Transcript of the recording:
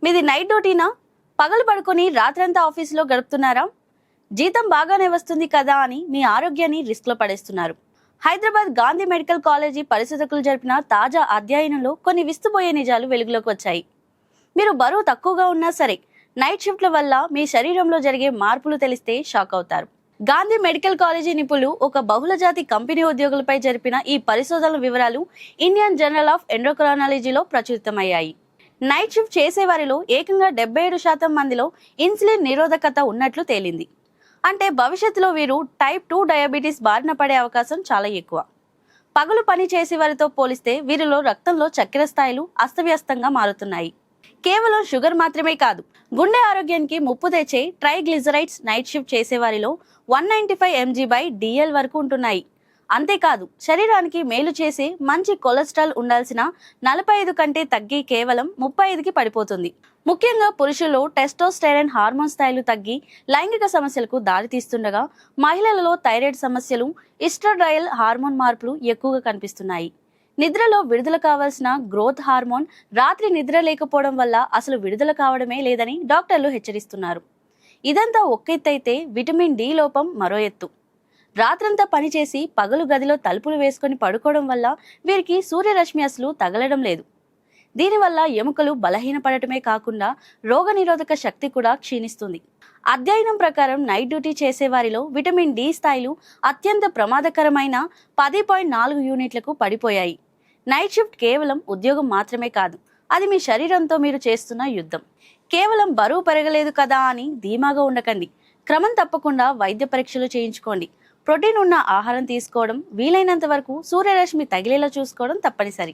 మీది నైట్ డ్యూటీనా? పగలు పడుకొని రాత్రంతా ఆఫీసులో గడుపుతున్నారా? జీతం బాగానే వస్తుంది కదా అని మీ ఆరోగ్యాన్ని రిస్క్లో పడేస్తున్నారు. హైదరాబాద్ గాంధీ మెడికల్ కాలేజీ పరిశోధకులు జరిపిన తాజా అధ్యయనంలో కొన్ని విస్తుపోయే నిజాలు వెలుగులోకి వచ్చాయి. మీరు బరువు తక్కువగా ఉన్నా సరే నైట్ షిఫ్ట్ల వల్ల మీ శరీరంలో జరిగే మార్పులు తెలిస్తే షాక్ అవుతారు. గాంధీ మెడికల్ కాలేజీ నిపుణులు ఒక బహుళజాతి కంపెనీ ఉద్యోగులపై జరిపిన ఈ పరిశోధనల వివరాలు ఇండియన్ జర్నల్ ఆఫ్ ఎండోక్రైనాలజీలో ప్రచురితమయ్యాయి. నైట్ షిఫ్ట్ చేసేవారిలో ఏకంగా 77% మందిలో ఇన్సులిన్ నిరోధకత ఉన్నట్లు తేలింది. అంటే భవిష్యత్తులో వీరు టైప్ 2 డయాబెటీస్ బారిన పడే అవకాశం చాలా ఎక్కువ. పగలు పని చేసే వారితో పోలిస్తే వీరిలో రక్తంలో చక్కెర స్థాయిలు అస్తవ్యస్తంగా మారుతున్నాయి. కేవలం షుగర్ మాత్రమే కాదు, గుండె ఆరోగ్యానికి ముప్పు తెచ్చే ట్రైగ్లిజరైడ్స్ నైట్ షిఫ్ట్ చేసేవారిలో 195 mg/dl వరకు ఉంటున్నాయి. అంతేకాదు, శరీరానికి మేలు చేసే మంచి కొలెస్ట్రాల్ ఉండాల్సిన 45 కంటే తగ్గి కేవలం 35కి పడిపోతుంది. ముఖ్యంగా పురుషుల్లో టెస్టోస్టెరాన్ హార్మోన్ స్థాయిలు తగ్గి లైంగిక సమస్యలకు దారితీస్తుండగా, మహిళలలో థైరాయిడ్ సమస్యలు, ఈస్ట్రోడయల్ హార్మోన్ మార్పులు ఎక్కువగా కనిపిస్తున్నాయి. నిద్రలో విడుదల కావాల్సిన గ్రోత్ హార్మోన్ రాత్రి నిద్ర లేకపోవడం వల్ల అసలు విడుదల కావడమే లేదని డాక్టర్లు హెచ్చరిస్తున్నారు. ఇదంతా ఒక్క ఎత్తైతే విటమిన్ డి లోపం మరో ఎత్తు. రాత్రంతా పనిచేసి పగలు గదిలో తలుపులు వేసుకొని పడుకోవడం వల్ల వీరికి సూర్యరశ్మి అసలు తగలడం లేదు. దీనివల్ల ఎముకలు బలహీనపడటమే కాకుండా రోగనిరోధక శక్తి కూడా క్షీణిస్తుంది. అధ్యయనం ప్రకారం నైట్ డ్యూటీ చేసేవారిలో విటమిన్ డి స్థాయిలు అత్యంత ప్రమాదకరమైన 10.4 యూనిట్లకు పడిపోయాయి. నైట్ షిఫ్ట్ కేవలం ఉద్యోగం మాత్రమే కాదు, అది మీ శరీరంతో మీరు చేస్తున్న యుద్ధం. కేవలం బరువు పెరగలేదు కదా అని ధీమాగా ఉండకండి. క్రమం తప్పకుండా వైద్య పరీక్షలు చేయించుకోండి. ప్రోటీన్ ఉన్న ఆహారం తీసుకోవడం, వీలైనంత వరకు సూర్యరశ్మి తగిలేలా చూసుకోవడం తప్పనిసరి.